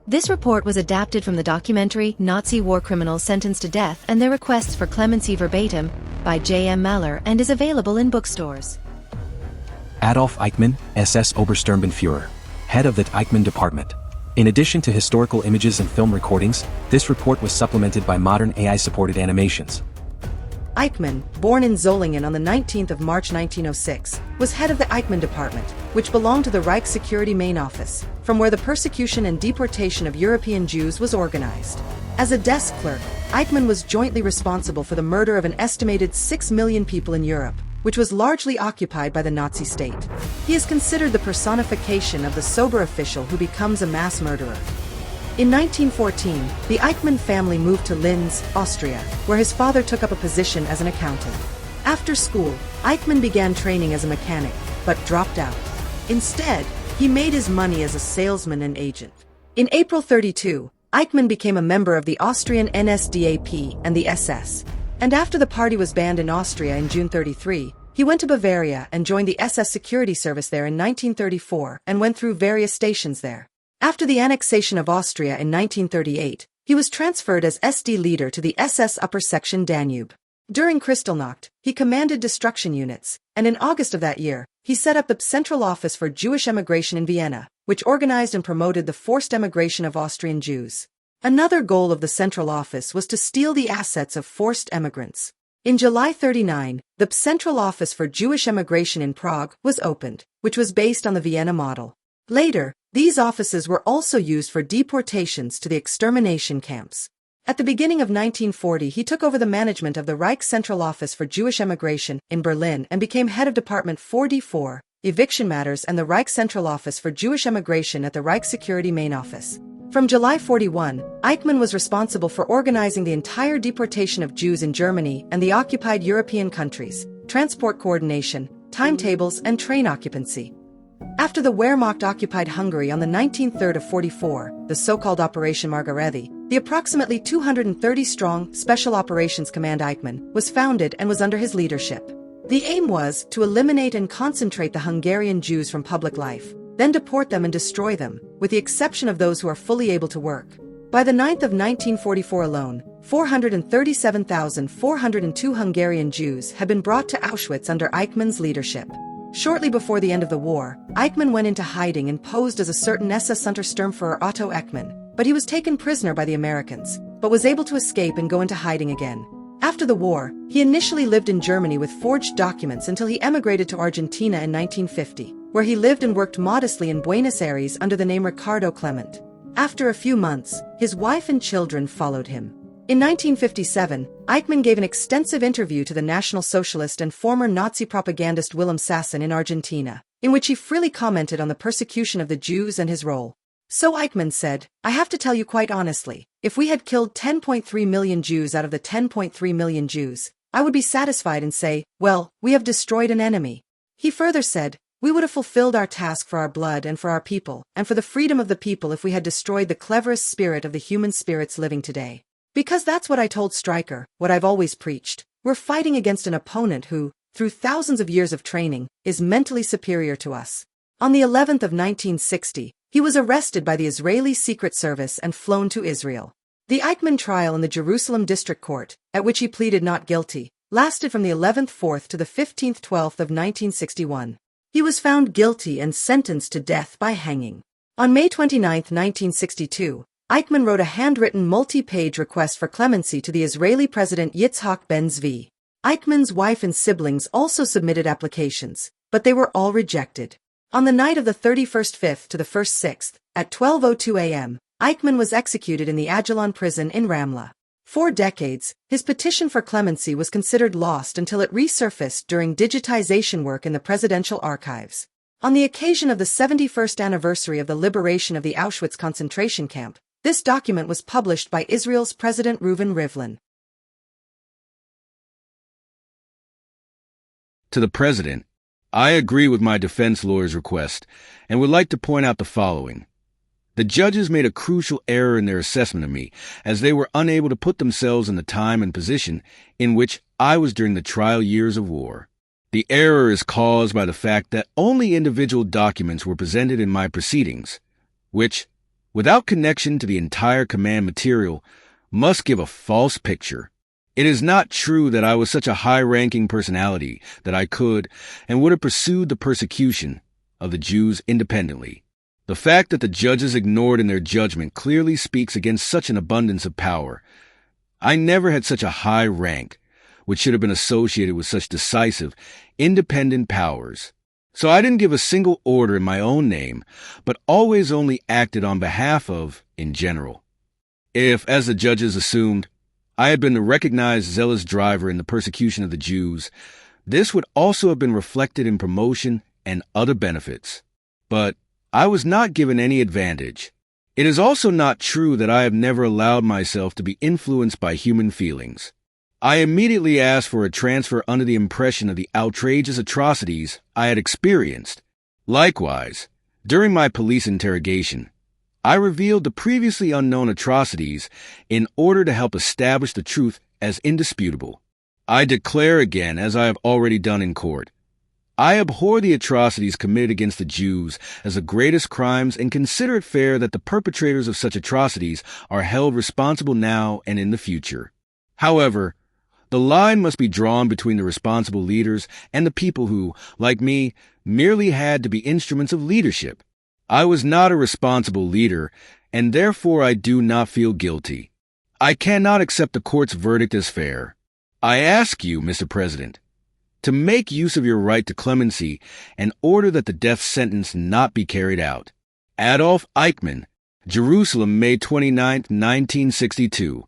This report was adapted from the documentary Nazi War Criminals Sentenced to Death and Their Requests for Clemency Verbatim by J.M. Mahler and is available in bookstores. Adolf Eichmann, SS-Obersturmbannführer, head of the Eichmann Department. In addition to historical images and film recordings, this report was supplemented by modern AI-supported animations. Eichmann, born in Solingen on the 19th of March 1906, was head of the Eichmann Department, which belonged to the Reich Security Main Office, from where the persecution and deportation of European Jews was organized. As a desk clerk, Eichmann was jointly responsible for the murder of an estimated 6 million people in Europe, which was largely occupied by the Nazi state. He is considered the personification of the sober official who becomes a mass murderer. In 1914, the Eichmann family moved to Linz, Austria, where his father took up a position as an accountant. After school, Eichmann began training as a mechanic, but dropped out. Instead, he made his money as a salesman and agent. In April 1932, Eichmann became a member of the Austrian NSDAP and the SS. And after the party was banned in Austria in June 1933, he went to Bavaria and joined the SS security service there in 1934 and went through various stations there. After the annexation of Austria in 1938, he was transferred as SD leader to the SS Upper Section Danube. During Kristallnacht, he commanded destruction units, and in August of that year, he set up the Central Office for Jewish Emigration in Vienna, which organized and promoted the forced emigration of Austrian Jews. Another goal of the Central Office was to steal the assets of forced emigrants. In July 1939, the Central Office for Jewish Emigration in Prague was opened, which was based on the Vienna model. Later, these offices were also used for deportations to the extermination camps. At the beginning of 1940, he took over the management of the Reich Central Office for Jewish Emigration in Berlin and became head of Department 44, Eviction Matters, and the Reich Central Office for Jewish Emigration at the Reich Security Main Office. From July 1941, Eichmann was responsible for organizing the entire deportation of Jews in Germany and the occupied European countries, transport coordination, timetables, and train occupancy. After the Wehrmacht occupied Hungary on the 19th of 1944, the so-called Operation Margarethi, the approximately 230-strong Special Operations Command Eichmann was founded and was under his leadership. The aim was to eliminate and concentrate the Hungarian Jews from public life, then deport them and destroy them, with the exception of those who are fully able to work. By the 9th of 1944 alone, 437,402 Hungarian Jews had been brought to Auschwitz under Eichmann's leadership. Shortly before the end of the war, Eichmann went into hiding and posed as a certain SS-Obersturmbannführer Otto Eichmann, but he was taken prisoner by the Americans, but was able to escape and go into hiding again. After the war, he initially lived in Germany with forged documents until he emigrated to Argentina in 1950, where he lived and worked modestly in Buenos Aires under the name Ricardo Clement. After a few months, his wife and children followed him. In 1957, Eichmann gave an extensive interview to the National Socialist and former Nazi propagandist Wilhelm Sasson in Argentina, in which he freely commented on the persecution of the Jews and his role. So Eichmann said, "I have to tell you quite honestly, if we had killed 10.3 million Jews out of the 10.3 million Jews, I would be satisfied and say, well, we have destroyed an enemy." He further said, "We would have fulfilled our task for our blood and for our people, and for the freedom of the people if we had destroyed the cleverest spirit of the human spirits living today. Because that's what I told Stryker, what I've always preached. We're fighting against an opponent who, through thousands of years of training, is mentally superior to us." On the 11th of 1960, he was arrested by the Israeli Secret Service and flown to Israel. The Eichmann trial in the Jerusalem District Court, at which he pleaded not guilty, lasted from the 11th/4th to the 15th/12th of 1961. He was found guilty and sentenced to death by hanging. On May 29, 1962, Eichmann wrote a handwritten multi-page request for clemency to the Israeli President Yitzhak Ben-Zvi. Eichmann's wife and siblings also submitted applications, but they were all rejected. On the night of the 31st/5th to the 1st/6th, at 12:02 a.m., Eichmann was executed in the Ajalon prison in Ramla. For decades, his petition for clemency was considered lost until it resurfaced during digitization work in the presidential archives. On the occasion of the 71st anniversary of the liberation of the Auschwitz concentration camp, this document was published by Israel's President Reuven Rivlin. To the President, I agree with my defense lawyer's request and would like to point out the following. The judges made a crucial error in their assessment of me, as they were unable to put themselves in the time and position in which I was during the trial years of war. The error is caused by the fact that only individual documents were presented in my proceedings, which, without connection to the entire command material, must give a false picture. It is not true that I was such a high-ranking personality that I could and would have pursued the persecution of the Jews independently. The fact that the judges ignored in their judgment clearly speaks against such an abundance of power. I never had such a high rank, which should have been associated with such decisive, independent powers. So I didn't give a single order in my own name, but always only acted on behalf of, in general. If, as the judges assumed, I had been the recognized zealous driver in the persecution of the Jews, this would also have been reflected in promotion and other benefits. But I was not given any advantage. It is also not true that I have never allowed myself to be influenced by human feelings. I immediately asked for a transfer under the impression of the outrageous atrocities I had experienced. Likewise, during my police interrogation, I revealed the previously unknown atrocities in order to help establish the truth as indisputable. I declare again, as I have already done in court, I abhor the atrocities committed against the Jews as the greatest crimes and consider it fair that the perpetrators of such atrocities are held responsible now and in the future. However, the line must be drawn between the responsible leaders and the people who, like me, merely had to be instruments of leadership. I was not a responsible leader, and therefore I do not feel guilty. I cannot accept the court's verdict as fair. I ask you, Mr. President, to make use of your right to clemency and order that the death sentence not be carried out. Adolf Eichmann, Jerusalem, May 29, 1962.